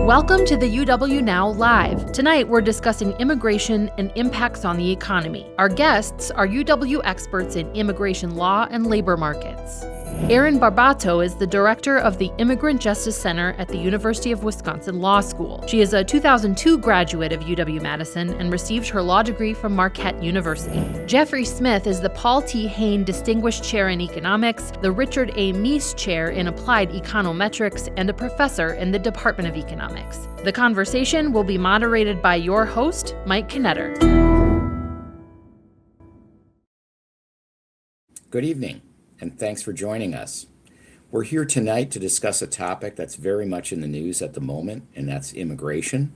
Welcome to the UW Now Live. Tonight we're discussing immigration and impacts on the economy. Our guests are UW experts in immigration law and labor markets. Erin Barbato is the director of the Immigrant Justice Center at the University of Wisconsin Law School. She is a 2002 graduate of UW-Madison and received her law degree from Marquette University. Jeffrey Smith is the Paul T. Hayne Distinguished Chair in Economics, the Richard A. Meese Chair in Applied Econometrics, and a professor in the Department of Economics. The conversation will be moderated by your host, Mike Knetter. Good evening, and thanks for joining us. We're here tonight to discuss a topic that's very much in the news at the moment, and that's immigration.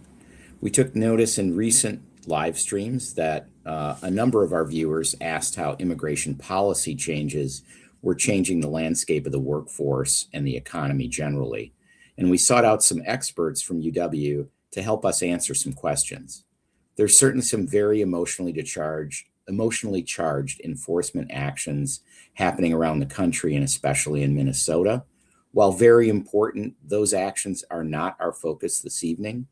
We took notice in recent live streams that a number of our viewers asked how immigration policy changes were changing the landscape of the workforce and the economy generally. And we sought out some experts from UW to help us answer some questions. There's certainly some very emotionally charged enforcement actions happening around the country and especially in Minnesota. While very important, those actions are not our focus this evening.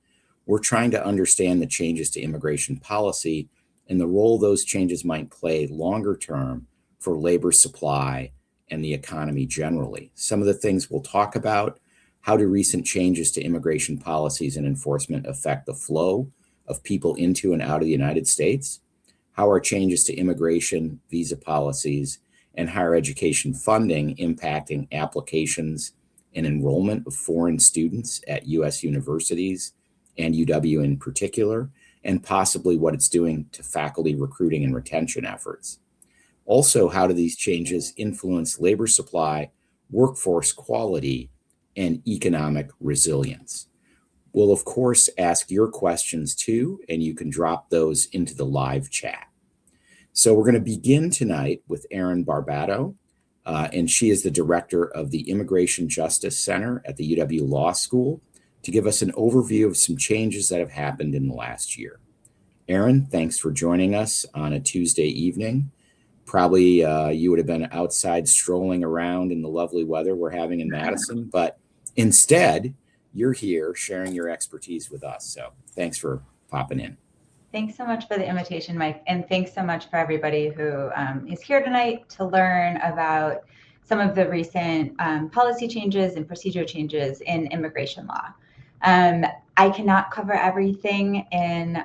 We're trying to understand the changes to immigration policy and the role those changes might play longer term for labor supply and the economy generally. Some of the things we'll talk about: how do recent changes to immigration policies and enforcement affect the flow of people into and out of the United States? How are changes to immigration, visa policies, and higher education funding impacting applications and enrollment of foreign students at U.S. universities and UW in particular, and possibly what it's doing to faculty recruiting and retention efforts? Also, how do these changes influence labor supply, workforce quality, and economic resilience? We'll, of course, ask your questions too, and you can drop those into the live chat. So we're going to begin tonight with Erin Barbato, and she is the director of the Immigration Justice Center at the UW Law School, to give us an overview of some changes that have happened in the last year. Erin, thanks for joining us on a Tuesday evening. Probably you would have been outside strolling around in the lovely weather we're having in Madison, but instead, you're here sharing your expertise with us. So thanks for popping in. Thanks so much for the invitation, Mike. And thanks so much for everybody who is here tonight to learn about some of the recent policy changes and procedure changes in immigration law. I cannot cover everything in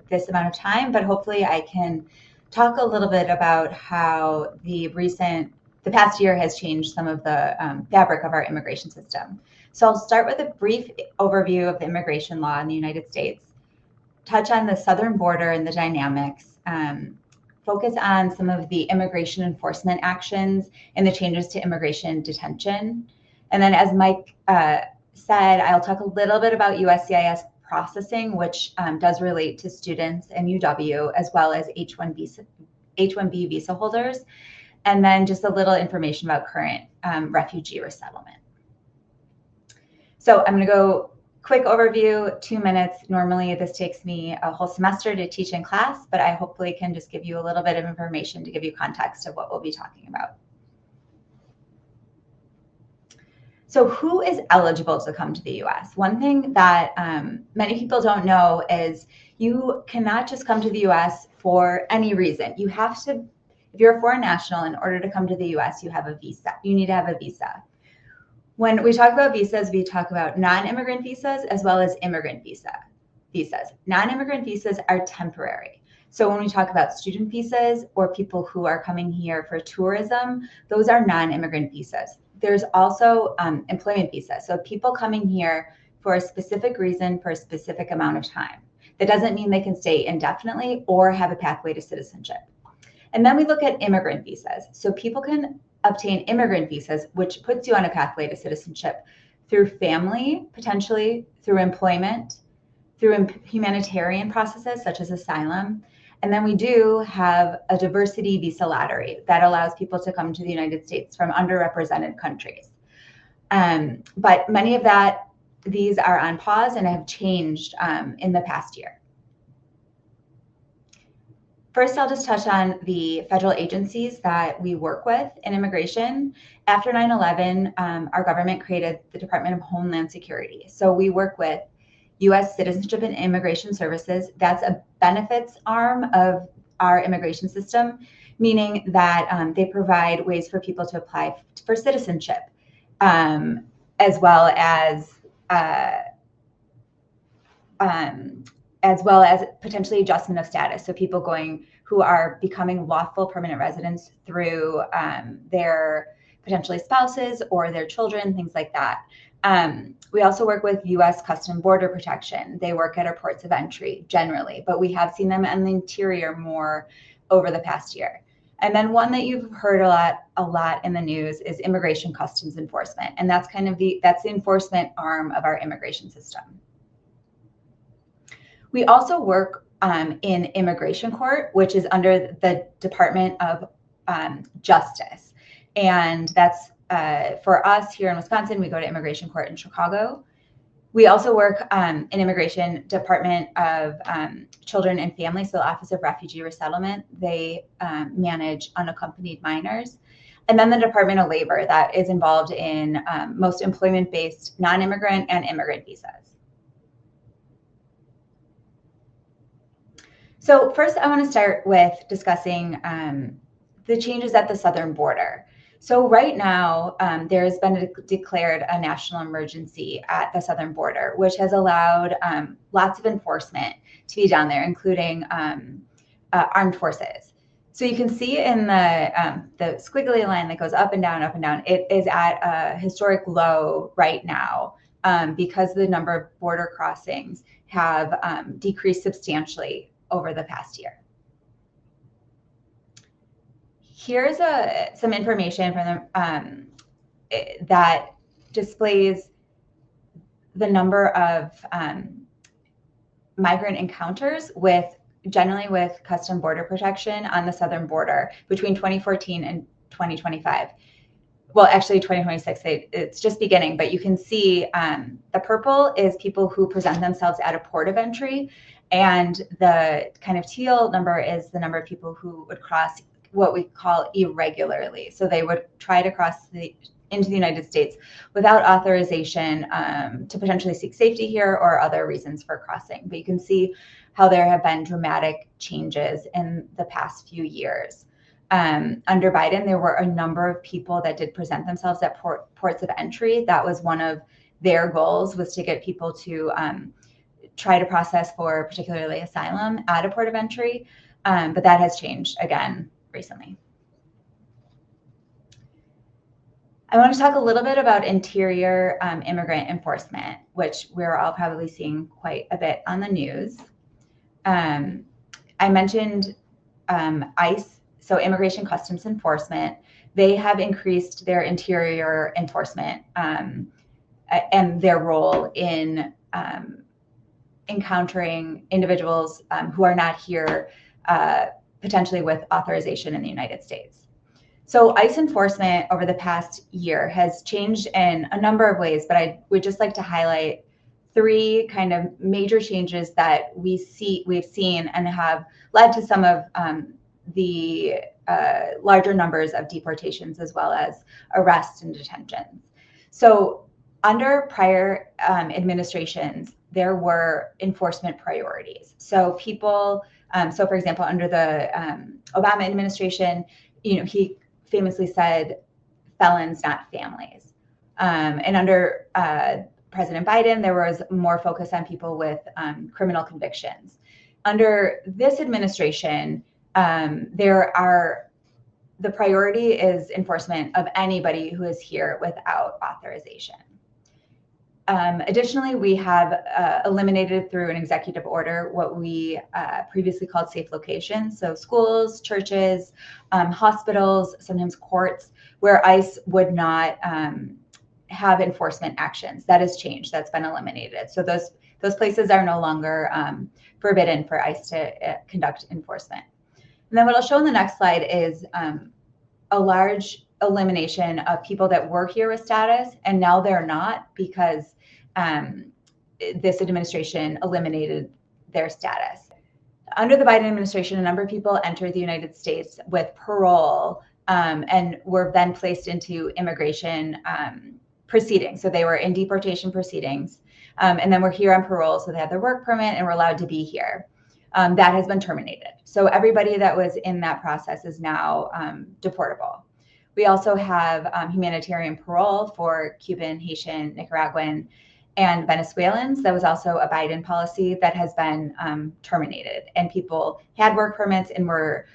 this amount of time, but hopefully I can talk a little bit about how the past year has changed some of the fabric of our immigration system. So I'll start with a brief overview of the immigration law in the United States, touch on the southern border and the dynamics, focus on some of the immigration enforcement actions and the changes to immigration detention. And then, as Mike said, I'll talk a little bit about USCIS processing, which does relate to students and UW, as well as H-1B visa holders, and then just a little information about current refugee resettlement. So I'm going to go quick overview, 2 minutes. Normally this takes me a whole semester to teach in class, but I hopefully can just give you a little bit of information to give you context of what we'll be talking about. So who is eligible to come to the US? One thing that many people don't know is you cannot just come to the US for any reason. You have to, if you're a foreign national, in order to come to the US, you have a visa. You need to have a visa. When we talk about visas, we talk about non-immigrant visas as well as immigrant visas. Non-immigrant visas are temporary. So when we talk about student visas or people who are coming here for tourism, those are non-immigrant visas. There's also employment visas. So people coming here for a specific reason for a specific amount of time. That doesn't mean they can stay indefinitely or have a pathway to citizenship. And then we look at immigrant visas. So people can obtain immigrant visas, which puts you on a pathway to citizenship through family, potentially through employment, through humanitarian processes such as asylum. And then we do have a diversity visa lottery that allows people to come to the United States from underrepresented countries. But many of these are on pause and have changed in the past year. First, I'll just touch on the federal agencies that we work with in immigration. After 9/11, our government created the Department of Homeland Security. So we work with U.S. Citizenship and Immigration Services. That's a benefits arm of our immigration system, meaning that they provide ways for people to apply for citizenship, as well as potentially adjustment of status. So people who are becoming lawful permanent residents through their potentially spouses or their children, things like that. We also work with U.S. Custom Border Protection. They work at our ports of entry generally, but we have seen them in the interior more over the past year. And then one that you've heard a lot in the news is Immigration Customs Enforcement, and that's the enforcement arm of our immigration system. We also work in immigration court, which is under the Department of Justice, and that's for us here in Wisconsin. We go to immigration court in Chicago. We also work in Immigration Department of Children and Families, so the Office of Refugee Resettlement. They manage unaccompanied minors. And then the Department of Labor, that is involved in most employment-based non-immigrant and immigrant visas. So first, I want to start with discussing the changes at the southern border. So right now, there has been declared a national emergency at the southern border, which has allowed lots of enforcement to be done there, including armed forces. So you can see in the squiggly line that goes up and down, it is at a historic low right now because the number of border crossings have decreased substantially over the past year. Here's some information from that displays the number of migrant encounters generally with Custom Border Protection on the southern border between 2014 and 2025. Well, actually 2026, it's just beginning, but you can see the purple is people who present themselves at a port of entry, and the kind of teal number is the number of people who would cross what we call irregularly. So they would try to cross into the United States without authorization to potentially seek safety here or other reasons for crossing. But you can see how there have been dramatic changes in the past few years. Under Biden, there were a number of people that did present themselves at ports of entry. That was one of their goals, was to get people to try to process for particularly asylum at a port of entry. But that has changed again recently. I want to talk a little bit about interior immigrant enforcement, which we're all probably seeing quite a bit on the news. I mentioned ICE, so Immigration Customs Enforcement. They have increased their interior enforcement and their role in encountering individuals who are not here potentially with authorization in the United States. So ICE enforcement over the past year has changed in a number of ways, but I would just like to highlight three kind of major changes that we've seen and have led to some of the larger numbers of deportations as well as arrests and detentions. So under prior administrations, there were enforcement priorities. So people, so for example, under the Obama administration, he famously said, felons, not families. And under President Biden, there was more focus on people with criminal convictions. Under this administration, the priority is enforcement of anybody who is here without authorization. Additionally, we have eliminated through an executive order what we previously called safe locations. So schools, churches, hospitals, sometimes courts, where ICE would not have enforcement actions. That has changed. That's been eliminated. So those places are no longer forbidden for ICE to conduct enforcement. And then what I'll show in the next slide is a large elimination of people that were here with status, and now they're not because this administration eliminated their status. Under the Biden administration, a number of people entered the United States with parole and were then placed into immigration proceedings. So they were in deportation proceedings. And then we're here on parole, so they have their work permit and we're allowed to be here. That has been terminated. So everybody that was in that process is now deportable. We also have humanitarian parole for Cuban, Haitian, Nicaraguan, and Venezuelans. That was also a Biden policy that has been terminated. And people had work permits and were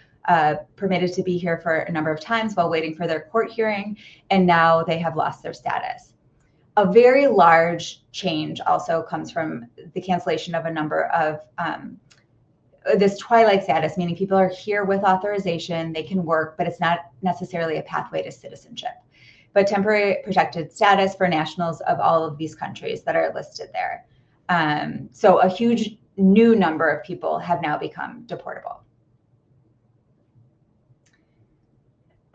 permitted to be here for a number of times while waiting for their court hearing, and now they have lost their status. A very large change also comes from the cancellation of a number of this twilight status, meaning people are here with authorization, they can work, but it's not necessarily a pathway to citizenship. But temporary protected status for nationals of all of these countries that are listed there. So a huge new number of people have now become deportable.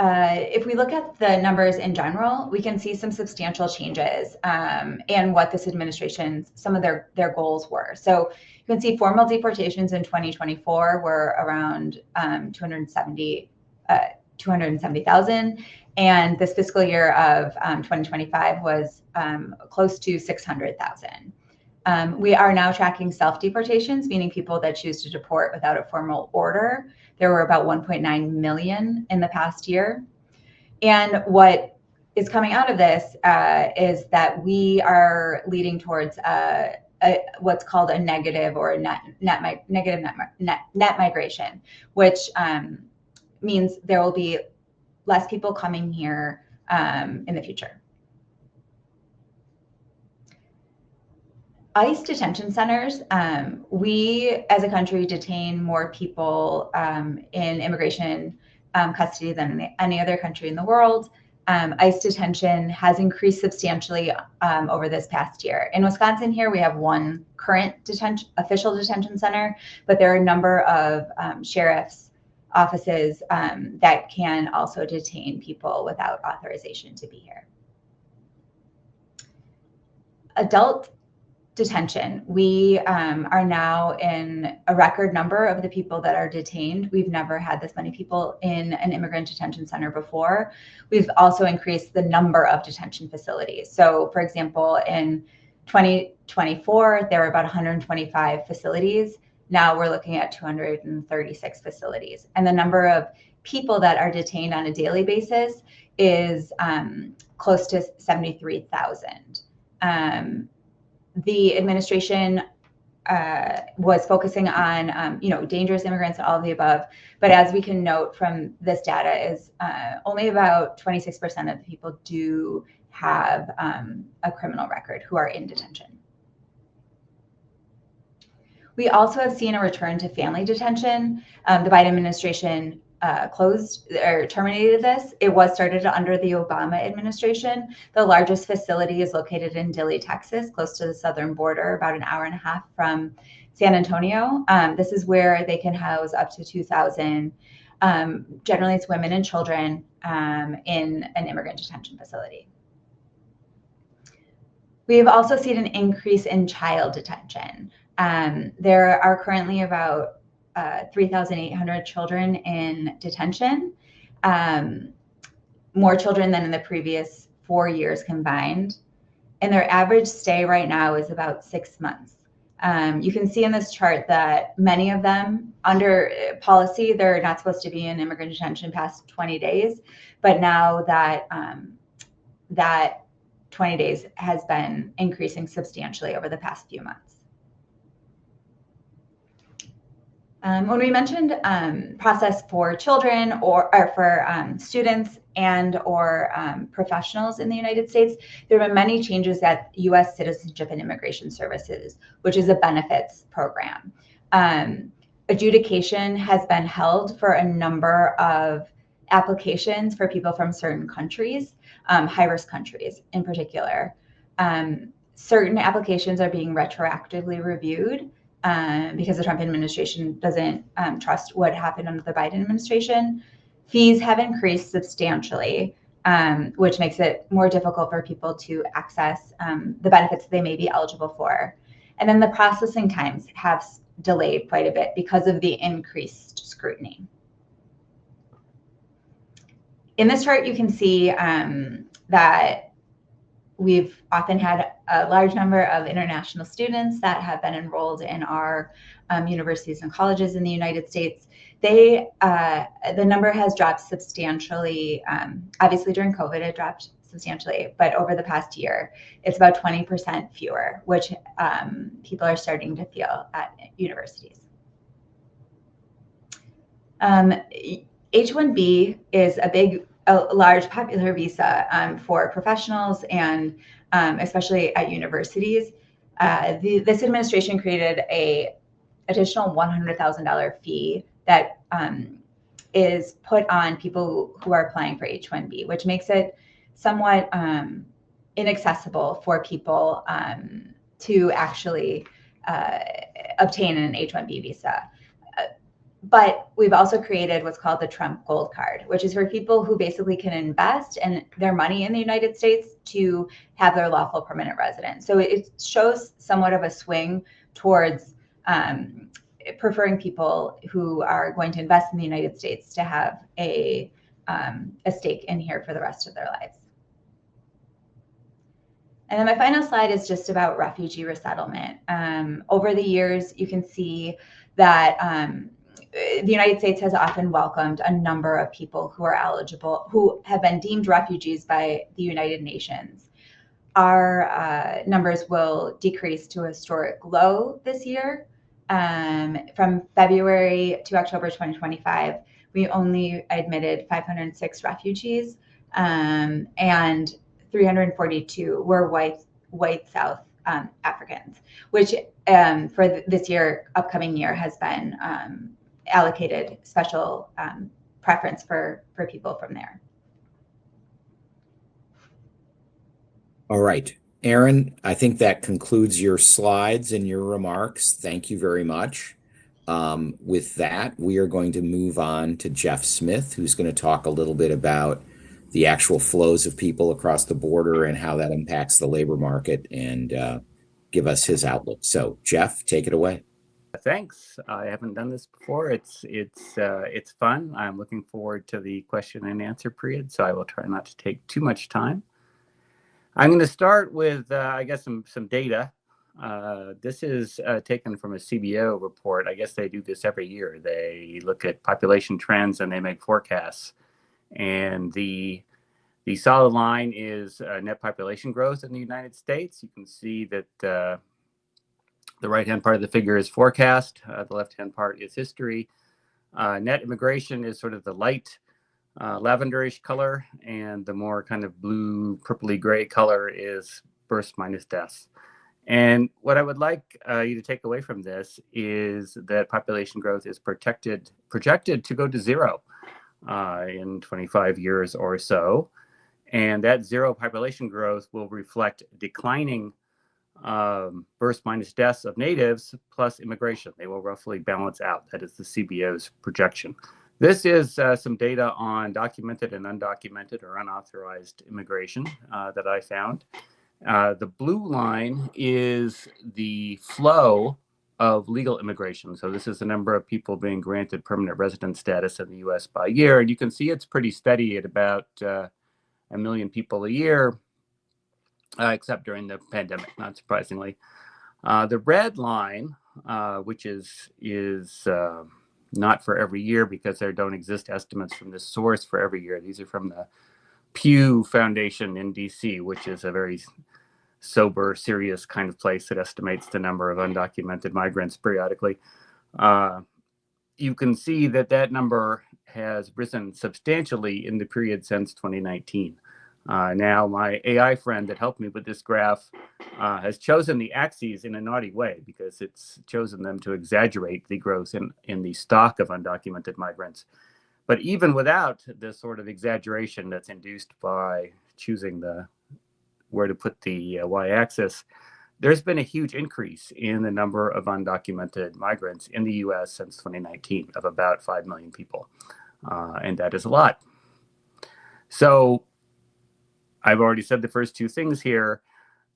If we look at the numbers in general, we can see some substantial changes and what this administration's, some of their goals were. So you can see formal deportations in 2024 were around 270,000. And this fiscal year of 2025 was close to 600,000. We are now tracking self-deportations, meaning people that choose to deport without a formal order. There were about 1.9 million in the past year. And what is coming out of this is that we are leading towards what's called a negative or a net migration, which means there will be less people coming here in the future. ICE detention centers, we as a country detain more people in immigration custody than any other country in the world. ICE detention has increased substantially over this past year. In Wisconsin here, we have one current official detention center, but there are a number of sheriff's offices that can also detain people without authorization to be here. Adult detention. We are now in a record number of the people that are detained. We've never had this many people in an immigrant detention center before. We've also increased the number of detention facilities. So for example, in 2024, there were about 125 facilities. Now we're looking at 236 facilities. And the number of people that are detained on a daily basis is close to 73,000. The administration was focusing on, dangerous immigrants and all of the above. But as we can note from this data is only about 26% of the people do have a criminal record who are in detention. We also have seen a return to family detention. The Biden administration closed or terminated this. It was started under the Obama administration. The largest facility is located in Dilley, Texas, close to the southern border, about an hour and a half from San Antonio. This is where they can house up to 2,000. Generally, it's women and children in an immigrant detention facility. We have also seen an increase in child detention. There are currently about 3,800 children in detention, more children than in the previous 4 years combined. And their average stay right now is about 6 months. You can see in this chart that many of them, under policy, they're not supposed to be in immigrant detention past 20 days. But now that that 20 days has been increasing substantially over the past few months. When we mentioned process for children or for students and or professionals in the United States, there have been many changes at U.S. Citizenship and Immigration Services, which is a benefits program. Adjudication has been held for a number of applications for people from certain countries, high-risk countries in particular. Certain applications are being retroactively reviewed because the Trump administration doesn't trust what happened under the Biden administration. Fees have increased substantially, which makes it more difficult for people to access the benefits they may be eligible for. And then the processing times have delayed quite a bit because of the increased scrutiny. In this chart, you can see that we've often had a large number of international students that have been enrolled in our universities and colleges in the United States. The number has dropped substantially. Obviously, during COVID, it dropped substantially, but over the past year, it's about 20% fewer, which people are starting to feel at universities. H-1B is a large popular visa for professionals and especially at universities. This administration created a additional $100,000 fee that is put on people who are applying for H-1B, which makes it somewhat inaccessible for people to actually obtain an H-1B visa. But we've also created what's called the Trump Gold Card, which is for people who basically can invest in their money in the United States to have their lawful permanent residence. So it shows somewhat of a swing towards preferring people who are going to invest in the United States to have a stake in here for the rest of their lives. And then my final slide is just about refugee resettlement. Over the years, you can see that the United States has often welcomed a number of people who are eligible, who have been deemed refugees by the United Nations. Our numbers will decrease to a historic low this year. From February to October 2025, we only admitted 506 refugees, and 342 were white South Africans, which for this upcoming year, has been allocated special preference for people from there. All right, Erin, I think that concludes your slides and your remarks. Thank you very much. With that, we are going to move on to Jeff Smith, who's going to talk a little bit about the actual flows of people across the border and how that impacts the labor market, and give us his outlook. So, Jeff, take it away. Thanks. I haven't done this before. It's fun. I'm looking forward to the question and answer period, so I will try not to take too much time. I'm going to start with, I guess, some data. This is taken from a CBO report. I guess they do this every year. They look at population trends and they make forecasts. And the solid line is net population growth in the United States. You can see that the right-hand part of the figure is forecast. The left-hand part is history. Net immigration is sort of the light lavenderish color, and the more kind of blue, purpley gray color is births minus deaths. And what I would like you to take away from this is that population growth is projected to go to zero in 25 years or so. And that zero population growth will reflect declining births minus deaths of natives plus immigration. They will roughly balance out. That is the CBO's projection. This is some data on documented and undocumented or unauthorized immigration that I found. The blue line is the flow of legal immigration. So this is the number of people being granted permanent resident status in the U.S. by year. And you can see it's pretty steady at about 1 million people a year, except during the pandemic, not surprisingly. The red line, which is not for every year because there don't exist estimates from this source for every year. These are from the Pew Foundation in DC, which is a very sober, serious kind of place that estimates the number of undocumented migrants periodically. You can see that number has risen substantially in the period since 2019. Now, my AI friend that helped me with this graph has chosen the axes in a naughty way because it's chosen them to exaggerate the growth in the stock of undocumented migrants. But even without this sort of exaggeration that's induced by choosing where to put the y-axis, there's been a huge increase in the number of undocumented migrants in the U.S. since 2019 of about 5 million people. And that is a lot. So I've already said the first two things here.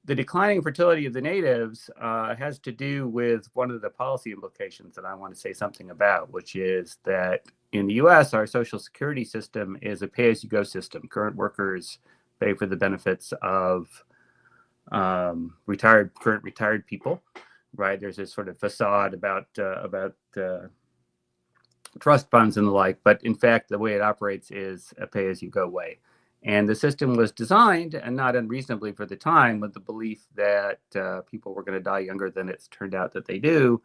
The declining fertility of the natives has to do with one of the policy implications that I want to say something about, which is that in the U.S., our Social Security system is a pay-as-you-go system. Current workers pay for the benefits of current retired people, right? There's this sort of facade about trust funds and the like, but in fact, the way it operates is a pay-as-you-go way. And the system was designed, and not unreasonably for the time, with the belief that people were going to die younger than it's turned out that they do,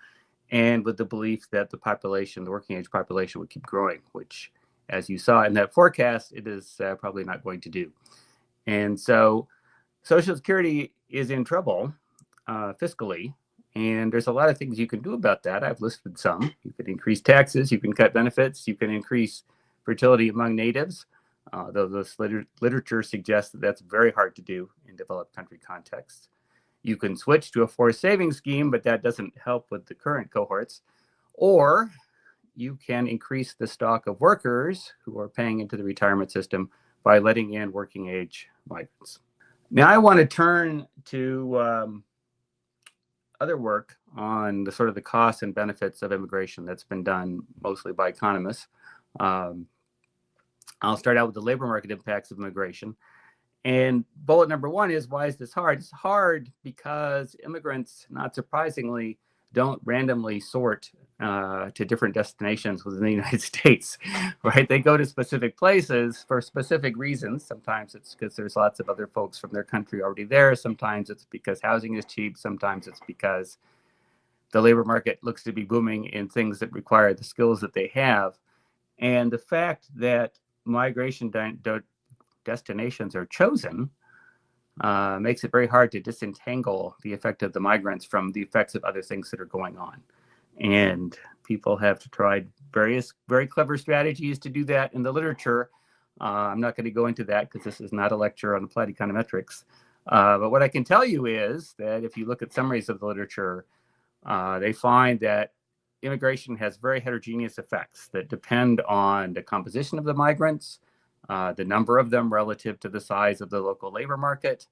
and with the belief that the population, the working age population, would keep growing, which, as you saw in that forecast, it is probably not going to do. And so Social Security is in trouble fiscally, and there's a lot of things you can do about that. I've listed some. You can increase taxes, you can cut benefits, you can increase fertility among natives, though this literature suggests that that's very hard to do in developed country contexts. You can switch to a forced savings scheme, but that doesn't help with the current cohorts. Or you can increase the stock of workers who are paying into the retirement system by letting in working age migrants. Now I want to turn to other work on the sort of the costs and benefits of immigration that's been done mostly by economists. I'll start out with the labor market impacts of immigration. And bullet number one is, why is this hard? It's hard because immigrants, not surprisingly, don't randomly sort to different destinations within the United States, right? They go to specific places for specific reasons. Sometimes it's because there's lots of other folks from their country already there. Sometimes it's because housing is cheap. Sometimes it's because the labor market looks to be booming in things that require the skills that they have. And the fact that migration destinations are chosen makes it very hard to disentangle the effect of the migrants from the effects of other things that are going on. And people have tried various very clever strategies to do that in the literature. I'm not going to go into that because this is not a lecture on applied econometrics. But what I can tell you is that if you look at summaries of the literature, they find that immigration has very heterogeneous effects that depend on the composition of the migrants, the number of them relative to the size of the local labor market,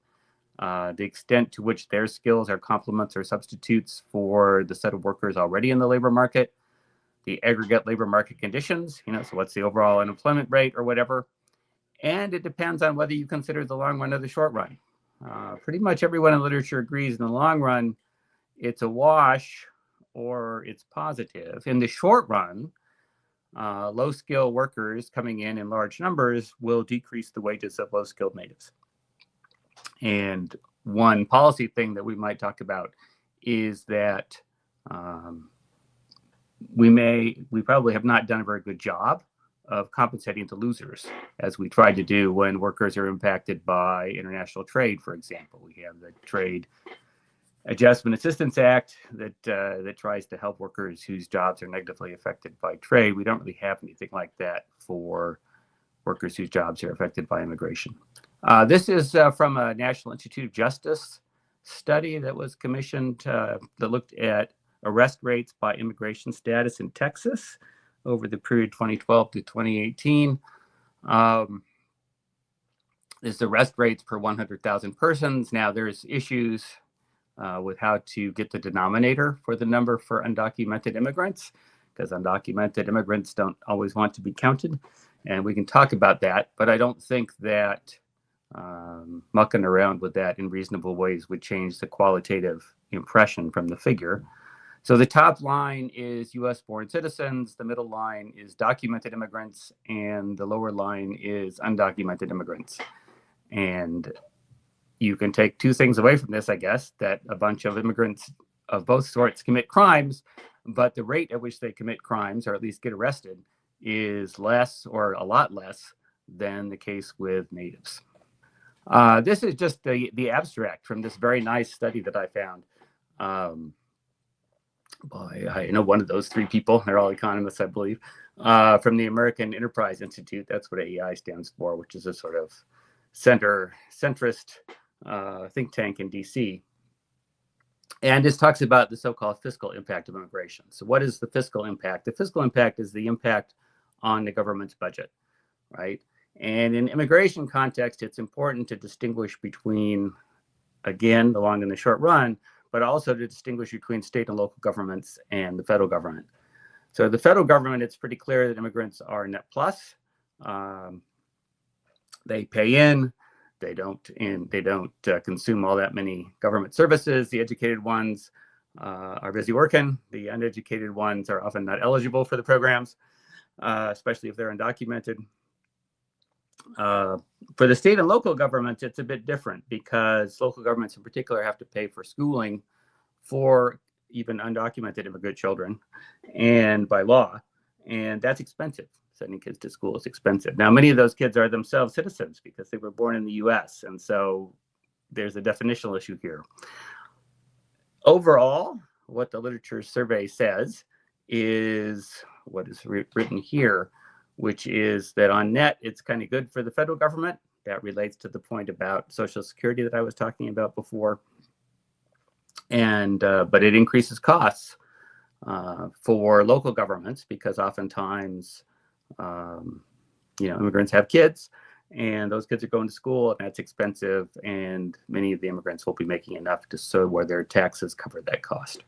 the extent to which their skills are complements or substitutes for the set of workers already in the labor market, the aggregate labor market conditions, so what's the overall unemployment rate or whatever. And it depends on whether you consider the long run or the short run. Pretty much everyone in literature agrees in the long run, it's a wash or it's positive. In the short run, low-skilled workers coming in large numbers will decrease the wages of low-skilled natives. And one policy thing that we might talk about is that we probably have not done a very good job of compensating the losers, as we tried to do when workers are impacted by international trade, for example. We have the Trade Adjustment Assistance Act that tries to help workers whose jobs are negatively affected by trade. We don't really have anything like that for workers whose jobs are affected by immigration. This is from a National Institute of Justice study that was commissioned that looked at arrest rates by immigration status in Texas over the period 2012 to 2018. Is the arrest rates per 100,000 persons. Now there's issues with how to get the denominator for the number for undocumented immigrants, because undocumented immigrants don't always want to be counted. And we can talk about that, but I don't think that mucking around with that in reasonable ways would change the qualitative impression from the figure. So the top line is US born citizens, the middle line is documented immigrants, and the lower line is undocumented immigrants. And you can take two things away from this, I guess, that a bunch of immigrants of both sorts commit crimes, but the rate at which they commit crimes, or at least get arrested, is less or a lot less than the case with natives. This is just the abstract from this very nice study that I found by one of those three people. They're all economists, I believe, from the American Enterprise Institute. That's what AEI stands for, which is a sort of centrist think tank in DC. And this talks about the so-called fiscal impact of immigration. So what is the fiscal impact? The fiscal impact is the impact on the government's budget, right? And in immigration context, it's important to distinguish between, again, the long and the short run, but also to distinguish between state and local governments and the federal government. So the federal government, it's pretty clear that immigrants are net plus. They pay in, They don't consume all that many government services. The educated ones are busy working. The uneducated ones are often not eligible for the programs, especially if they're undocumented. For the state and local governments, it's a bit different because local governments in particular have to pay for schooling for even undocumented immigrant children, and by law, and that's expensive. Sending kids to school is expensive. Now, many of those kids are themselves citizens because they were born in the US, and so there's a definitional issue here. Overall, what the literature survey says is what is written here, which is that on net, it's kind of good for the federal government. That relates to the point about Social Security that I was talking about before. And but it increases costs for local governments because oftentimes, immigrants have kids, and those kids are going to school, and that's expensive. And many of the immigrants won't be making enough where their taxes cover that cost.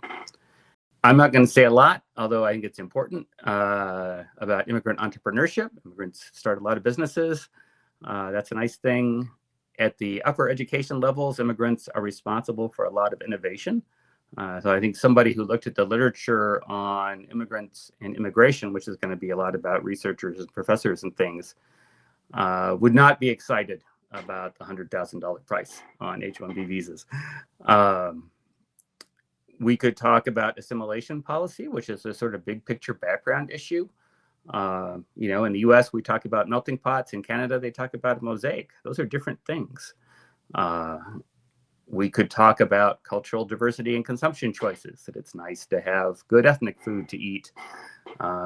I'm not going to say a lot, although I think it's important, about immigrant entrepreneurship. Immigrants start a lot of businesses. That's a nice thing. At the upper education levels, immigrants are responsible for a lot of innovation. So I think somebody who looked at the literature on immigrants and immigration, which is going to be a lot about researchers and professors and things, would not be excited about the $100,000 price on H-1B visas. We could talk about assimilation policy, which is a sort of big picture background issue. In the US, we talk about melting pots. In Canada, they talk about a mosaic. Those are different things. We could talk about cultural diversity and consumption choices, that it's nice to have good ethnic food to eat.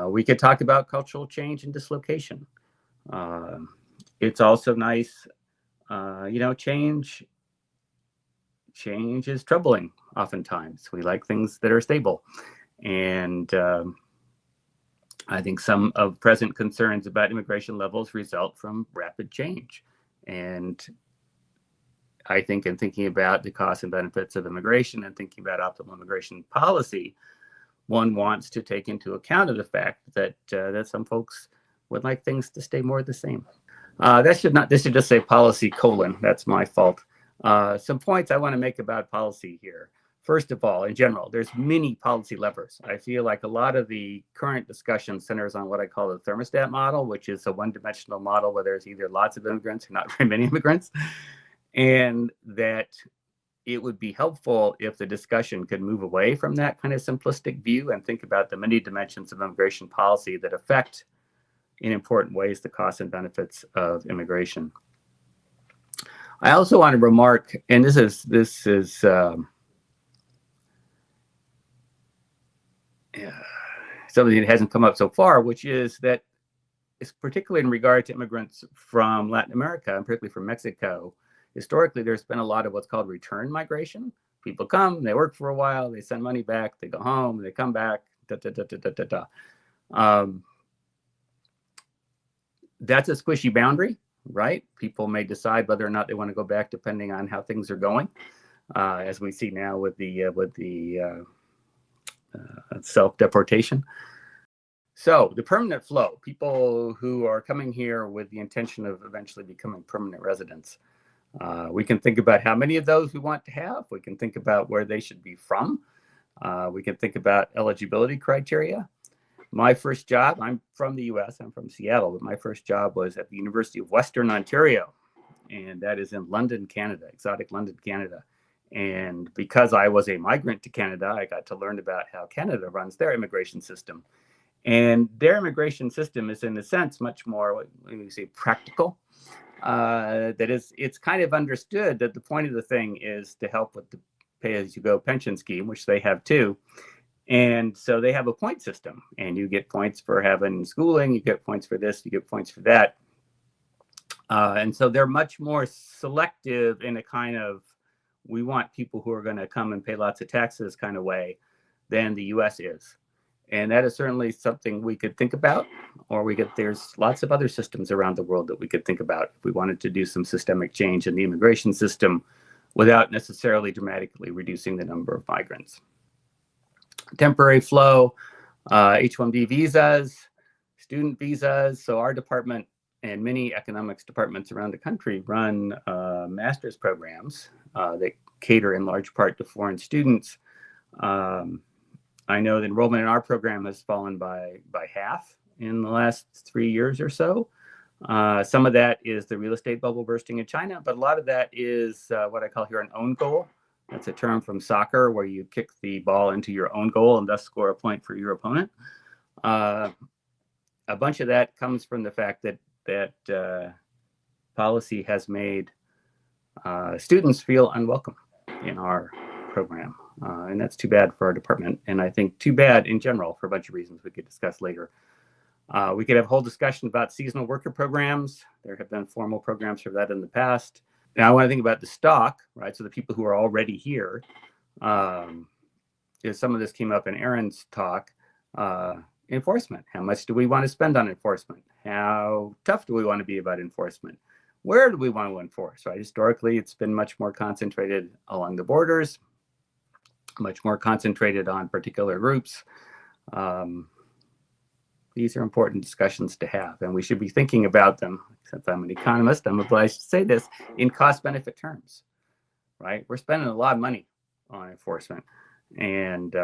We could talk about cultural change and dislocation. It's also nice, change is troubling oftentimes. We like things that are stable. And I think some of present concerns about immigration levels result from rapid change. And I think in thinking about the costs and benefits of immigration and thinking about optimal immigration policy, one wants to take into account of the fact that that some folks would like things to stay more the same. This should just say policy : that's my fault. Some points I want to make about policy here. First of all, in general, there's many policy levers. I feel like a lot of the current discussion centers on what I call the thermostat model, which is a one-dimensional model where there's either lots of immigrants or not very many immigrants, and that it would be helpful if the discussion could move away from that kind of simplistic view and think about the many dimensions of immigration policy that affect, in important ways, the costs and benefits of immigration. I also want to remark, and this is something that hasn't come up so far, which is that it's particularly in regard to immigrants from Latin America, and particularly from Mexico. Historically, there's been a lot of what's called return migration. People come, they work for a while, they send money back, they go home, they come back, That's a squishy boundary, right? People may decide whether or not they want to go back depending on how things are going, as we see now with the self-deportation. So the permanent flow, people who are coming here with the intention of eventually becoming permanent residents. We can think about how many of those we want to have. We can think about where they should be from. We can think about eligibility criteria. My first job, I'm from the US, I'm from Seattle, but my first job was at the University of Western Ontario, and that is in London, Canada, exotic London, Canada. And because I was a migrant to Canada, I got to learn about how Canada runs their immigration system. And their immigration system is, in a sense, much more, when we say, practical. That is, it's kind of understood that the point of the thing is to help with the pay-as-you-go pension scheme, which they have too. And so they have a point system, and you get points for having schooling, you get points for this, you get points for that. And so they're much more selective in a kind of, we want people who are going to come and pay lots of taxes kind of way than the US is. And that is certainly something we could think about, or there's lots of other systems around the world that we could think about if we wanted to do some systemic change in the immigration system without necessarily dramatically reducing the number of migrants. Temporary flow, H-1B visas, student visas. So our department and many economics departments around the country run master's programs that cater in large part to foreign students. I know the enrollment in our program has fallen by half in the last 3 years or so. Some of that is the real estate bubble bursting in China, but a lot of that is what I call here an own goal. That's a term from soccer where you kick the ball into your own goal and thus score a point for your opponent. A bunch of that comes from the fact that policy has made students feel unwelcome in our program. And that's too bad for our department. And I think too bad in general for a bunch of reasons we could discuss later. We could have a whole discussion about seasonal worker programs. There have been formal programs for that in the past. Now I want to think about the stock, right? So the people who are already here. Some of this came up in Erin's talk. Enforcement. How much do we want to spend on enforcement? How tough do we want to be about enforcement? Where do we want to enforce, right? Historically, it's been much more concentrated along the borders, much more concentrated on particular groups. These are important discussions to have, and we should be thinking about them. Since I'm an economist, I'm obliged to say this in cost-benefit terms, right? We're spending a lot of money on enforcement, and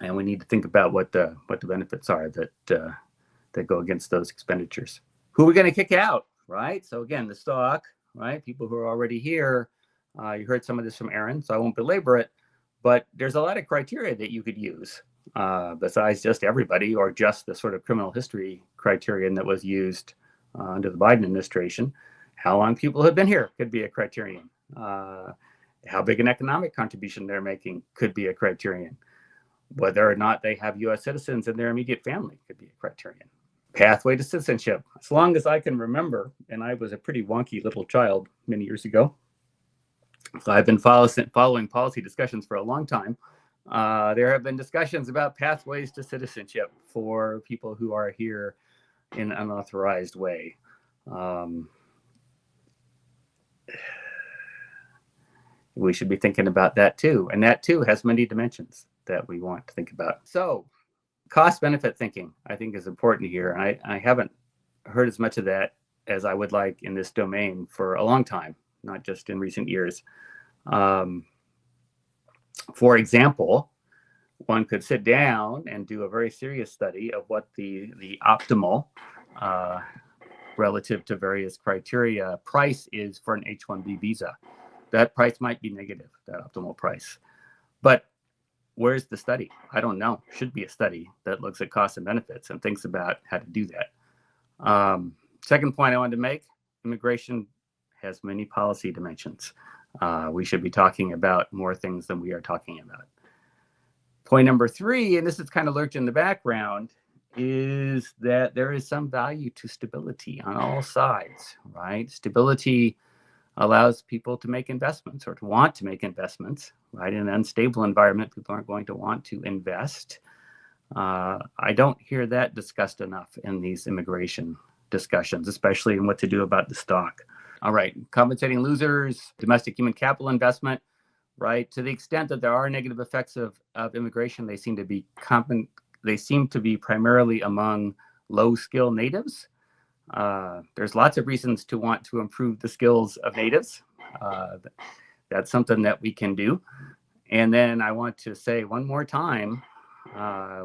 we need to think about what the benefits are that go against those expenditures. Who are we going to kick out, right? So again, the stock, right? People who are already here. You heard some of this from Erin, so I won't belabor it, but there's a lot of criteria that you could use besides just everybody or just the sort of criminal history criterion that was used under the Biden administration. How long people have been here could be a criterion. How big an economic contribution they're making could be a criterion. Whether or not they have U.S. citizens in their immediate family could be a criterion. Pathway to citizenship. As long as I can remember, and I was a pretty wonky little child many years ago, so I've been following policy discussions for a long time. There have been discussions about pathways to citizenship for people who are here in an unauthorized way. We should be thinking about that too. And that too has many dimensions that we want to think about. So cost benefit thinking, I think, is important here. I haven't heard as much of that as I would like in this domain for a long time, not just in recent years. For example, one could sit down and do a very serious study of what the optimal relative to various criteria price is for an H-1B visa. That price might be negative, that optimal price. But where's the study? I don't know. Should be a study that looks at costs and benefits and thinks about how to do that. Second point I wanted to make, immigration has many policy dimensions. We should be talking about more things than we are talking about. Point number 3, and this is kind of lurked in the background, is that there is some value to stability on all sides, right? Stability allows people to make investments or to want to make investments, right? In an unstable environment, people aren't going to want to invest. I don't hear that discussed enough in these immigration discussions, especially in what to do about the stock. All right, compensating losers, domestic human capital investment, right? To the extent that there are negative effects of immigration, they seem to be primarily among low-skill natives. There's lots of reasons to want to improve the skills of natives. That's something that we can do. And then I want to say one more time,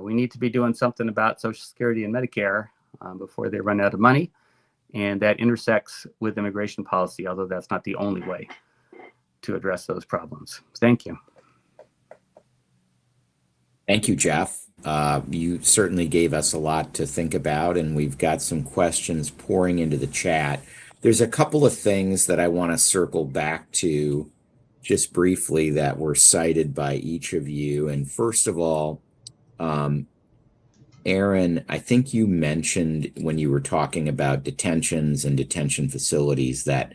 we need to be doing something about Social Security and Medicare before they run out of money. And that intersects with immigration policy, although that's not the only way to address those problems. Thank you. Thank you, Jeff. You certainly gave us a lot to think about, and we've got some questions pouring into the chat. There's a couple of things that I want to circle back to just briefly that were cited by each of you. And first of all, Erin, I think you mentioned when you were talking about detentions and detention facilities that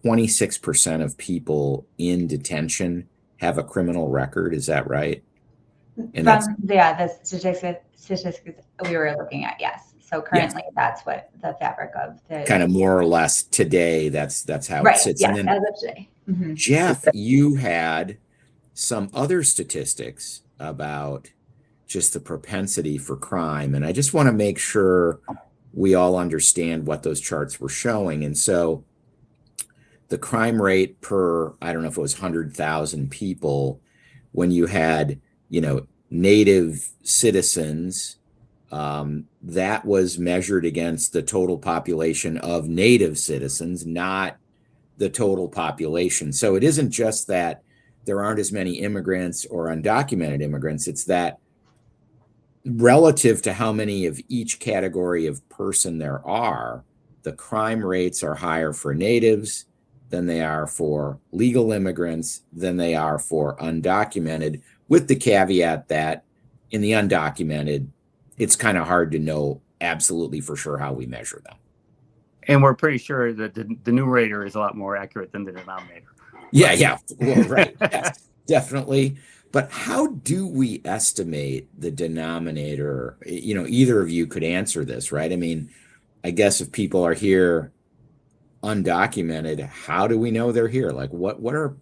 26% of people in detention have a criminal record. Is that right? And the statistics we were looking at, yes. So currently, yes, that's what the fabric of the kind of more or less today. That's how it sits. Yes, and then, as of today. Mm-hmm. Jeff, you had some other statistics about just the propensity for crime, and I just want to make sure we all understand what those charts were showing. And so the crime rate per, I don't know if it was 100,000 people, when you had, native citizens, that was measured against the total population of native citizens, not the total population. So it isn't just that there aren't as many immigrants or undocumented immigrants, it's that relative to how many of each category of person there are, the crime rates are higher for natives than they are for legal immigrants, than they are for undocumented, with the caveat that in the undocumented, it's kind of hard to know absolutely for sure how we measure them. And we're pretty sure that the numerator is a lot more accurate than the denominator. Yeah. Well, right. Yes, definitely. But how do we estimate the denominator? Either of you could answer this, right? I mean, I guess if people are here undocumented, how do we know they're here? Like, what are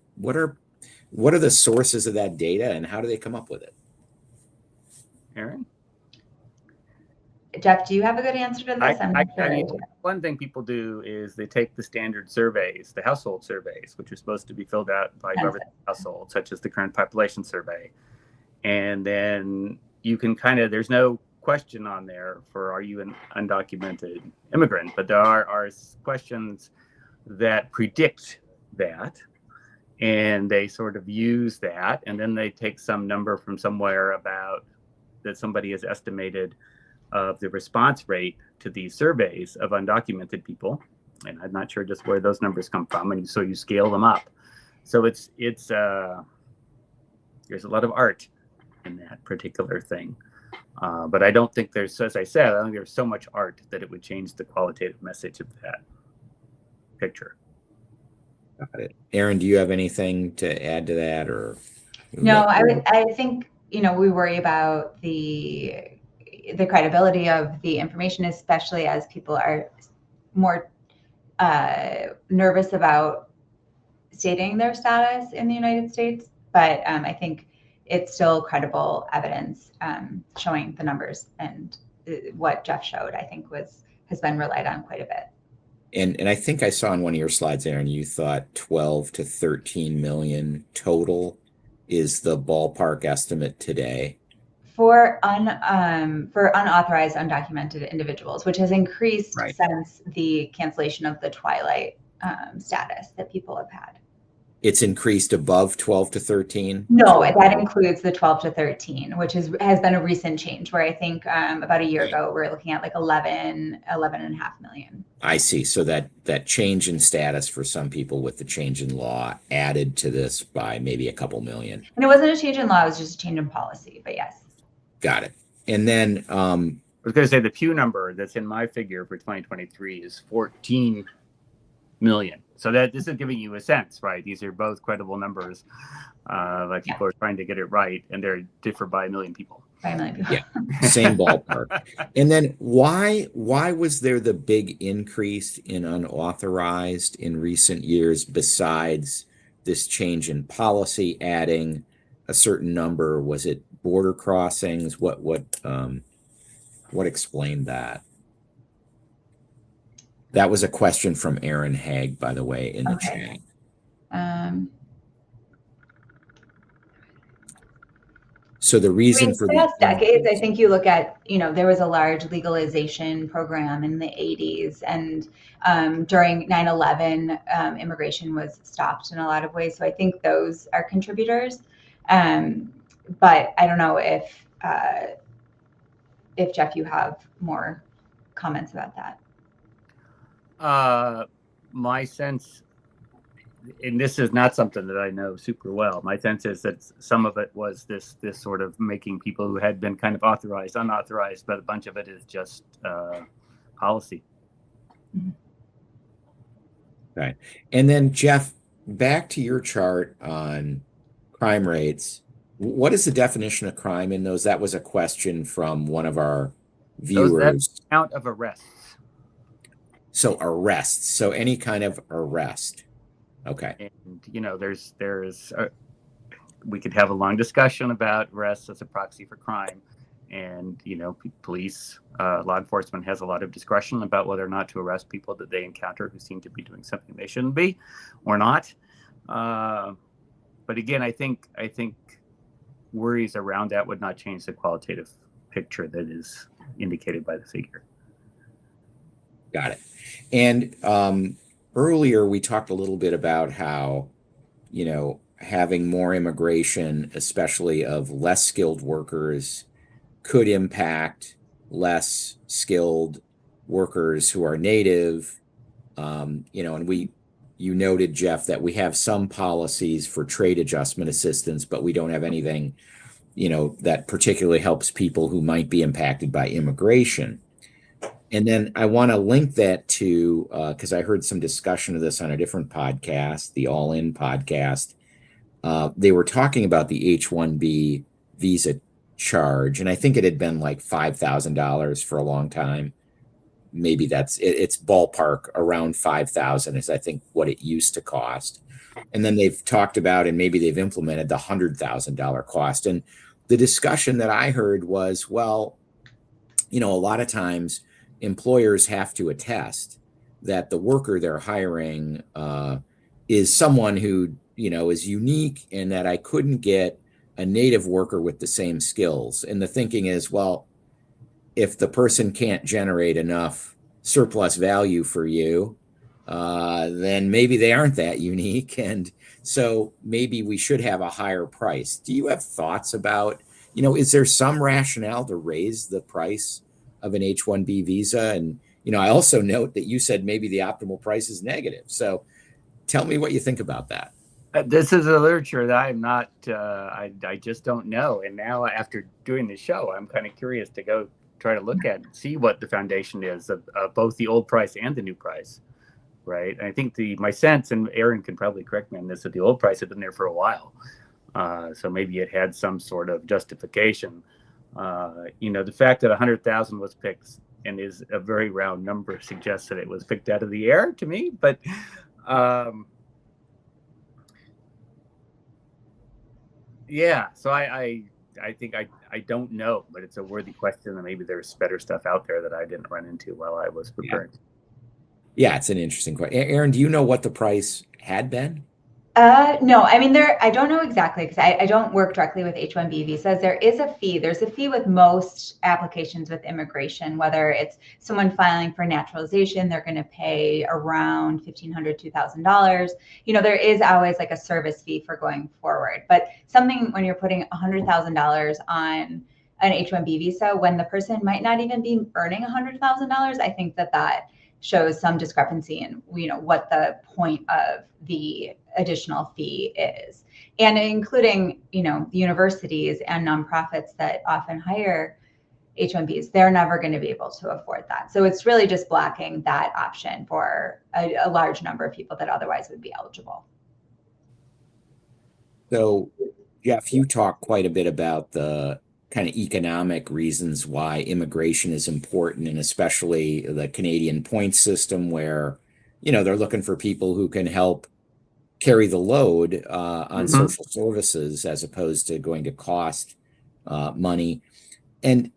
the sources of that data, and how do they come up with it? Erin? Jeff, do you have a good answer to this? I mean, one thing people do is they take the standard surveys, the household surveys, which are supposed to be filled out by whoever the household, such as the current population survey. And then you can there's no question on there for, are you an undocumented immigrant? But there are questions that predict that. And they sort of use that. And then they take some number from somewhere about that somebody has estimated of the response rate to these surveys of undocumented people. And I'm not sure just where those numbers come from. And so you scale them up. So it's there's a lot of art in that particular thing. But I don't think there's, as I said, I don't think there's so much art that it would change the qualitative message of that picture. Got it. Erin, do you have anything to add to that, or? No, I think, we worry about the credibility of the information, especially as people are more nervous about stating their status in the United States. But I think it's still credible evidence showing the numbers, and what Jeff showed, I think, has been relied on quite a bit. And I think I saw on one of your slides, Erin, you thought 12 to 13 million total is the ballpark estimate today. For unauthorized, undocumented individuals, which has increased since the cancellation of the twilight status that people have had. It's increased above 12 to 13? No, that includes the 12 to 13, which has been a recent change, where I think about a year ago, we're looking at like 11.5 million. I see. So that change in status for some people with the change in law added to this by maybe a couple million. And it wasn't a change in law, it was just a change in policy, but yes. Got it. And then I was going to say the Pew number that's in my figure for 2023 is 14 million. So that this is giving you a sense, right? These are both credible numbers. Like people are trying to get it right, and they're differ by a million people. By a million people. Yeah, same ballpark. And then why was there the big increase in unauthorized in recent years, besides this change in policy adding a certain number? Was it border crossings? What explained that? That was a question from Erin Haig, by the way, in the chat. So the reason for the past decades, I think you look at, there was a large legalization program in the 80s, and during 9/11, immigration was stopped in a lot of ways. So I think those are contributors. But I don't know if Jeff, you have more comments about that. My sense, and this is not something that I know super well, my sense is that some of it was this sort of making people who had been kind of authorized, unauthorized, but a bunch of it is just policy. Mm-hmm. Right. And then, Jeff, back to your chart on crime rates. What is the definition of crime in those? That was a question from one of our viewers. That's count of arrests. So arrests. So any kind of arrest. Okay. And we could have a long discussion about arrests as a proxy for crime, And, police, law enforcement has a lot of discretion about whether or not to arrest people that they encounter who seem to be doing something they shouldn't be or not. But again, I think worries around that would not change the qualitative picture that is indicated by the figure. Got it. And earlier we talked a little bit about how, having more immigration, especially of less skilled workers, could impact less skilled workers who are native. And you noted, Jeff, that we have some policies for trade adjustment assistance, but we don't have anything, that particularly helps people who might be impacted by immigration. And then I want to link that to, because I heard some discussion of this on a different podcast, the All In podcast. They were talking about the H-1B visa charge, and I think it had been like $5,000 for a long time. Maybe it's ballpark around 5,000 is I think what it used to cost. And then they've talked about, and maybe they've implemented the $100,000 cost. And the discussion that I heard was, well, a lot of times employers have to attest that the worker they're hiring is someone who, is unique, and that I couldn't get a native worker with the same skills. And the thinking is, well, if the person can't generate enough surplus value for you, then maybe they aren't that unique. And so maybe we should have a higher price. Do you have thoughts about, is there some rationale to raise the price of an H-1B visa? And, I also note that you said maybe the optimal price is negative. So tell me what you think about that. This is a literature that I'm not, I just don't know. And now after doing the show, I'm kind of curious to go try to look at and see what the foundation is of both the old price and the new price, right? And I think my sense, and Erin can probably correct me on this, that the old price had been there for a while. So maybe it had some sort of justification. The fact that 100,000 was picked and is a very round number suggests that it was picked out of the air to me. But yeah, so I think I don't know, but it's a worthy question, and maybe there's better stuff out there that I didn't run into while I was preparing. Yeah, it's an interesting question. Erin, do you know what the price had been? No, I mean, I don't know exactly, because I don't work directly with H-1B visas. There is a fee. There's a fee with most applications with immigration, whether it's someone filing for naturalization, they're going to pay around $1,500, $2,000. There is always like a service fee for going forward. But something when you're putting $100,000 on an H-1B visa, when the person might not even be earning $100,000, I think that shows some discrepancy in what the point of the additional fee is, and including the universities and nonprofits that often hire H-1Bs, they're never going to be able to afford that. So it's really just blocking that option for a large number of people that otherwise would be eligible. So Jeff, you talk quite a bit about the kind of economic reasons why immigration is important, and especially the Canadian point system, where they're looking for people who can help carry the load on social services, as opposed to going to cost money. And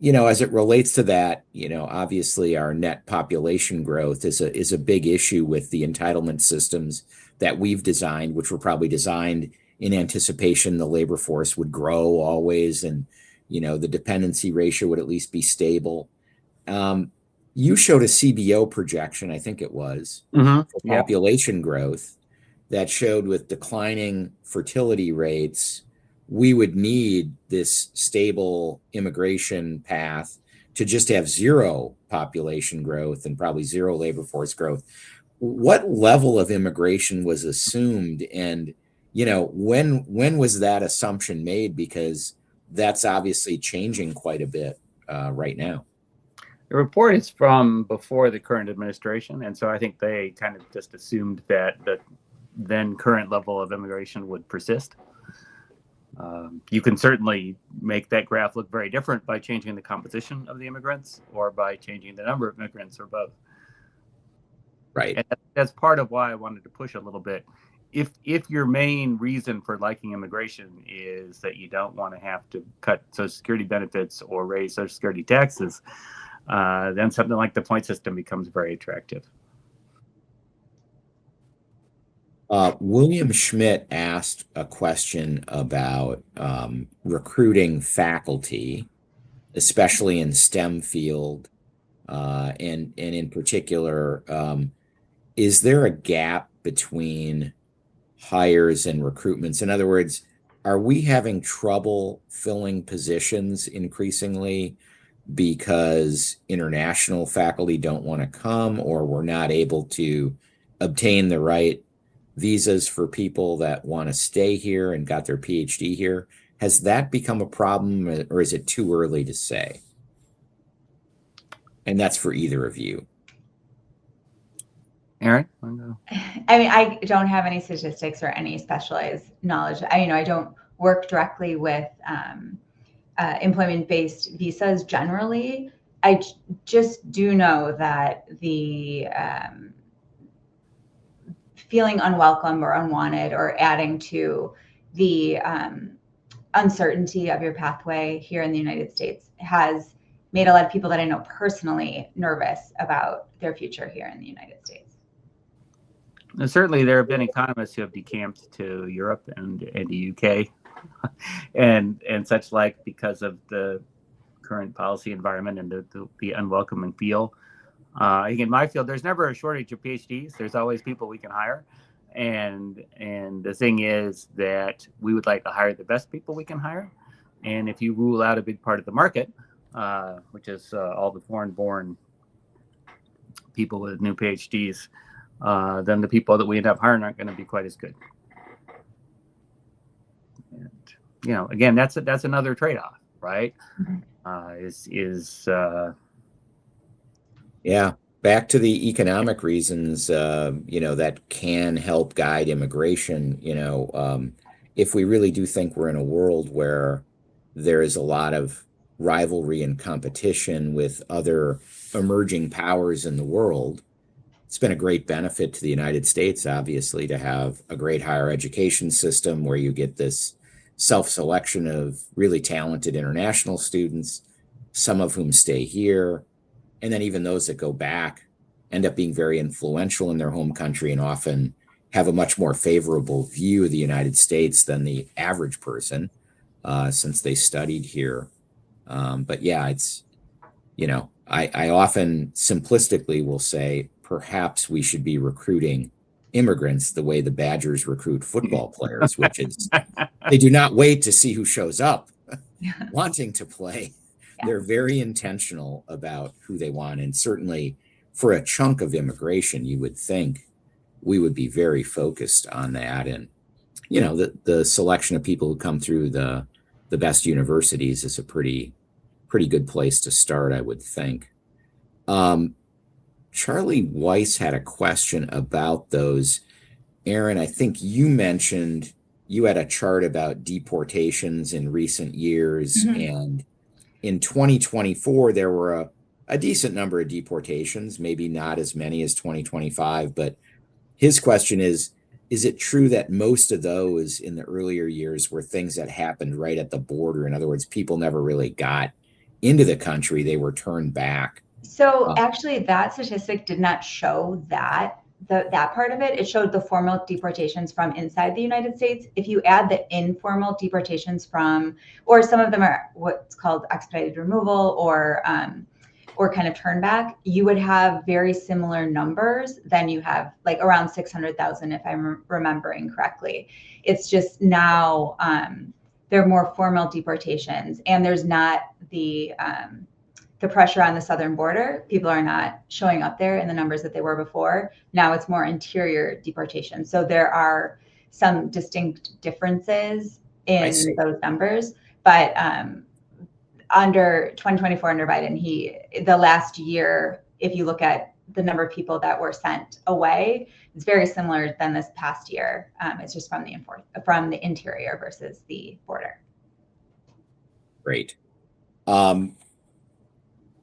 as it relates to that, obviously our net population growth is a big issue with the entitlement systems that we've designed, which were probably designed in anticipation the labor force would grow always, and the dependency ratio would at least be stable. You showed a CBO projection, I think it was, for population growth, that showed with declining fertility rates, we would need this stable immigration path to just have zero population growth and probably zero labor force growth. What level of immigration was assumed, and when was that assumption made? Because that's obviously changing quite a bit right now. The report is from before the current administration, and so I think they kind of just assumed that the then current level of immigration would persist. You can certainly make that graph look very different by changing the composition of the immigrants, or by changing the number of immigrants, or both. Right. And that's part of why I wanted to push a little bit if your main reason for liking immigration is that you don't want to have to cut Social Security benefits or raise Social Security taxes, then something like the point system becomes very attractive. William Schmidt asked a question about recruiting faculty, especially in STEM field, and in particular, is there a gap between hires and recruitments? In other words, are we having trouble filling positions increasingly because international faculty don't want to come, or we're not able to obtain the right visas for people that want to stay here and got their PhD here? Has that become a problem, or is it too early to say? And that's for either of you. Erin? I mean, I don't have any statistics or any specialized knowledge. I don't work directly with employment-based visas generally. I just do know that the feeling unwelcome or unwanted or adding to the uncertainty of your pathway here in the United States has made a lot of people that I know personally nervous about their future here in the United States. And certainly there have been economists who have decamped to Europe and the UK and such like because of the current policy environment and the unwelcoming feel. I think in my field, there's never a shortage of PhDs. There's always people we can hire. And the thing is that we would like to hire the best people we can hire. And if you rule out a big part of the market, which is all the foreign-born people with new PhDs, then the people that we end up hiring aren't going to be quite as good. And, again, that's another trade-off, right? Yeah, back to the economic reasons, that can help guide immigration. If we really do think we're in a world where there is a lot of rivalry and competition with other emerging powers in the world, it's been a great benefit to the United States, obviously, to have a great higher education system where you get this self-selection of really talented international students, some of whom stay here. And then even those that go back end up being very influential in their home country and often have a much more favorable view of the United States than the average person, since they studied here. But yeah, it's, I often simplistically will say, perhaps we should be recruiting immigrants the way the Badgers recruit football players, which is they do not wait to see who shows up wanting to play. They're very intentional about who they want. And certainly for a chunk of immigration, you would think we would be very focused on that. And, the selection of people who come through the best universities is a pretty good place to start, I would think. Charlie Weiss had a question about those. Erin, I think you mentioned you had a chart about deportations in recent years, and in 2024, there were a decent number of deportations, maybe not as many as 2025, but his question is it true that most of those in the earlier years were things that happened right at the border? In other words, people never really got into the country, they were turned back. So actually that statistic did not show that part of it. It showed the formal deportations from inside the United States. If you add the informal deportations from, or some of them are what's called expedited removal or kind of turn back, you would have very similar numbers than you have, like around 600,000, if I'm remembering correctly. It's just now they're more formal deportations, and there's not the pressure on the southern border. People are not showing up there in the numbers that they were before. Now it's more interior deportation. So there are some distinct differences in those numbers. But under 2024, under Biden, the last year, if you look at the number of people that were sent away, it's very similar than this past year. It's just from the interior versus the border. Great.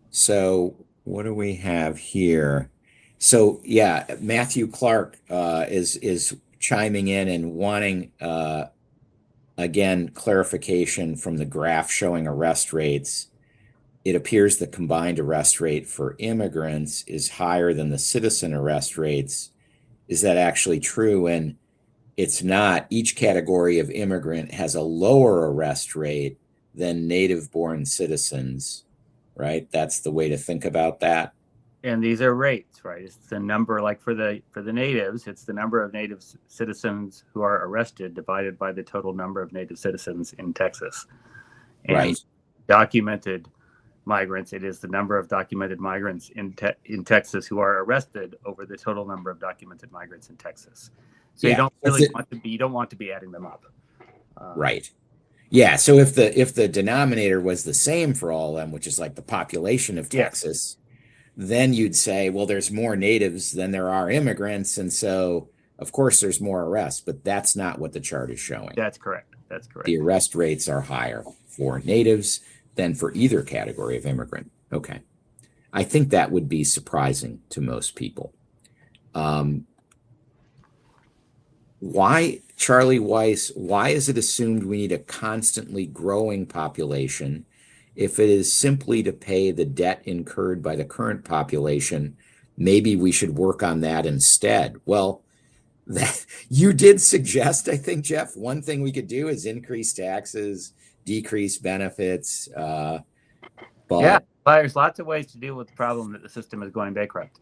So what do we have here? So yeah, Matthew Clark is chiming in and wanting, again, clarification from the graph showing arrest rates. It appears the combined arrest rate for immigrants is higher than the citizen arrest rates. Is that actually true? And it's not. Each category of immigrant has a lower arrest rate than native-born citizens, right? That's the way to think about that. And these are rates, right? It's the number, like for the natives, it's the number of native citizens who are arrested divided by the total number of native citizens in Texas. And right. Documented migrants, it is the number of documented migrants in Texas who are arrested over the total number of documented migrants in Texas. So you don't really want to be adding them up. Right. Yeah. So if the denominator was the same for all of them, which is like the population of Texas, then you'd say, well, there's more natives than there are immigrants. And so, of course, there's more arrests. But that's not what the chart is showing. That's correct. That's correct. The arrest rates are higher for natives than for either category of immigrant. Okay. I think that would be surprising to most people. Why, Charlie Weiss, why is it assumed we need a constantly growing population if it is simply to pay the debt incurred by the current population? Maybe we should work on that instead. Well, you did suggest, I think, Jeff, one thing we could do is increase taxes, decrease benefits. But there's lots of ways to deal with the problem that the system is going bankrupt.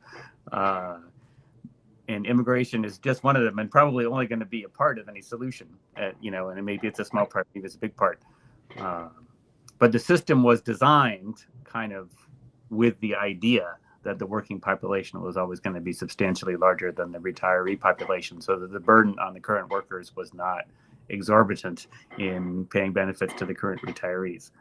And immigration is just one of them, and probably only going to be a part of any solution. And maybe it's a small part, maybe it's a big part. But the system was designed kind of with the idea that the working population was always going to be substantially larger than the retiree population, so that the burden on the current workers was not exorbitant in paying benefits to the current retirees.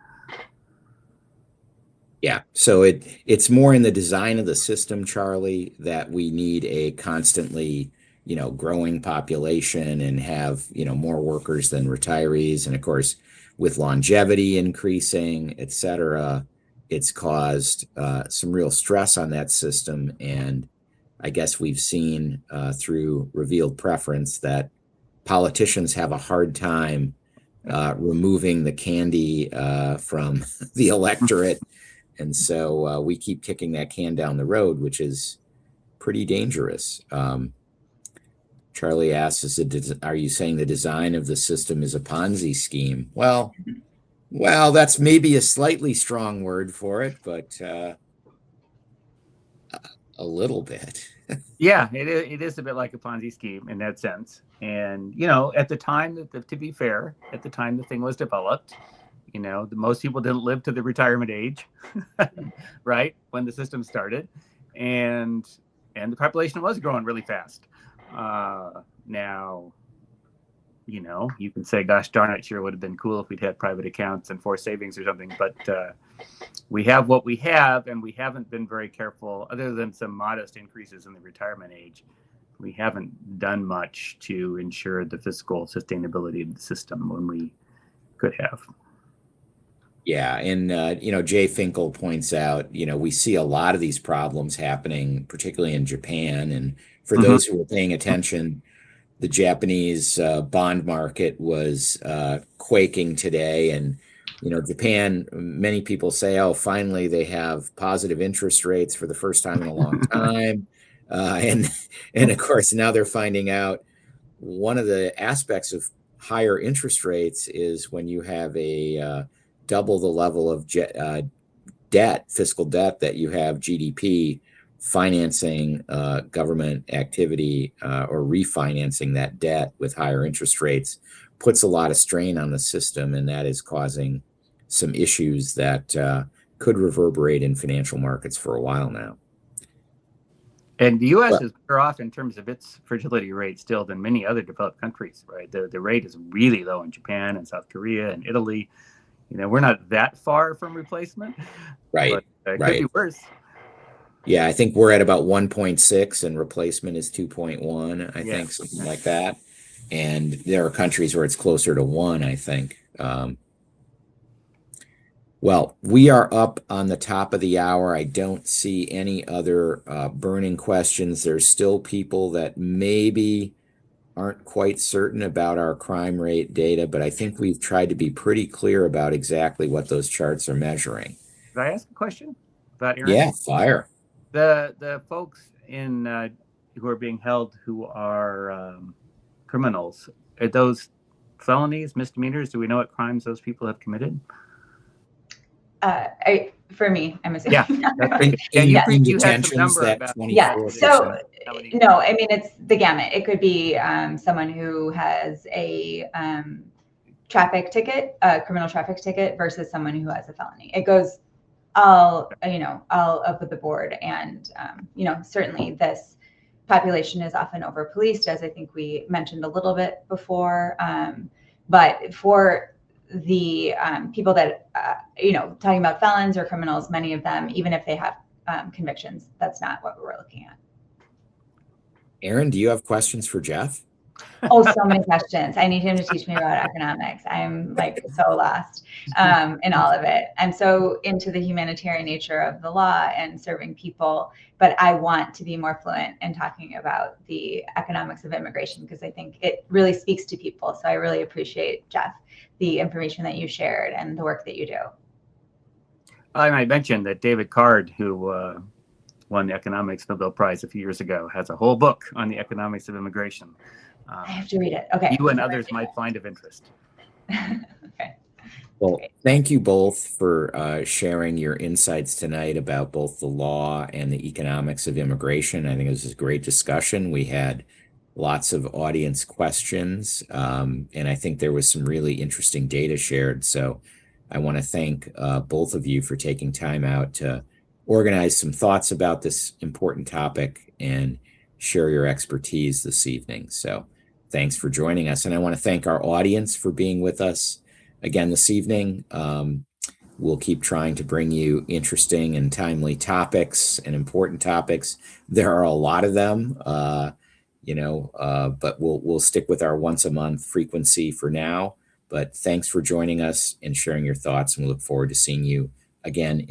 Yeah, so it's more in the design of the system, Charlie, that we need a constantly, growing population and have, more workers than retirees. And of course, with longevity increasing, et cetera, it's caused some real stress on that system. And I guess we've seen through revealed preference that politicians have a hard time removing the candy from the electorate. And so we keep kicking that can down the road, which is pretty dangerous. Charlie asks, are you saying the design of the system is a Ponzi scheme? Well, that's maybe a slightly strong word for it, but a little bit. Yeah, it is a bit like a Ponzi scheme in that sense. And, at the time, to be fair, at the time the thing was developed, most people didn't live to the retirement age, right, when the system started, and the population was growing really fast. Now, you can say, gosh darn it, sure would have been cool if we'd had private accounts and forced savings or something, but we have what we have, and we haven't been very careful, other than some modest increases in the retirement age. We haven't done much to ensure the fiscal sustainability of the system when we could have. Yeah. And, Jay Finkel points out, we see a lot of these problems happening, particularly in Japan. And for those who are paying attention, the Japanese bond market was quaking today. And, Japan, many people say, oh, finally, they have positive interest rates for the first time in a long time. And of course, now they're finding out one of the aspects of higher interest rates is when you have a double the level of debt, fiscal debt, that you have GDP financing government activity or refinancing that debt with higher interest rates puts a lot of strain on the system, and that is causing some issues that could reverberate in financial markets for a while now. And the U.S. is better off in terms of its fragility rate still than many other developed countries, right? The rate is really low in Japan and South Korea and Italy. We're not that far from replacement, right? But it could be worse. Yeah, I think we're at about 1.6 and replacement is 2.1, I think, something like that. And there are countries where it's closer to 1, I think. Well, we are up on the top of the hour. I don't see any other burning questions. There's still people that maybe aren't quite certain about our crime rate data, but I think we've tried to be pretty clear about exactly what those charts are measuring. Did I ask a question about Erin? Yeah, fire. The folks in who are being held who are criminals, are those felonies, misdemeanors? Do we know what crimes those people have committed? For me, I'm assuming. Yeah, you had some number that about 24%. Yeah. So no, I mean, it's the gamut. It could be someone who has a traffic ticket, a criminal traffic ticket, versus someone who has a felony. It goes all up with the board, and certainly this population is often over policed, as I think we mentioned a little bit before. But for the people that talking about felons or criminals, many of them, even if they have convictions, that's not what we're looking at. Erin, do you have questions for Jeff? Oh, so many questions. I need him to teach me about economics. I'm like so lost in all of it. I'm so into the humanitarian nature of the law and serving people, but I want to be more fluent in talking about the economics of immigration because I think it really speaks to people. So I really appreciate, Jeff, the information that you shared and the work that you do. I might mention that David Card, who won the Economics Nobel Prize a few years ago, has a whole book on the economics of immigration. I have to read it. Okay. You and others might find of interest. Okay. Well, thank you both for sharing your insights tonight about both the law and the economics of immigration. I think this is a great discussion. We had lots of audience questions, and I think there was some really interesting data shared. So I want to thank both of you for taking time out to organize some thoughts about this important topic and share your expertise this evening. So thanks for joining us. And I want to thank our audience for being with us again this evening. We'll keep trying to bring you interesting and timely topics and important topics. There are a lot of them, but we'll stick with our once a month frequency for now. But thanks for joining us and sharing your thoughts, and we look forward to seeing you again.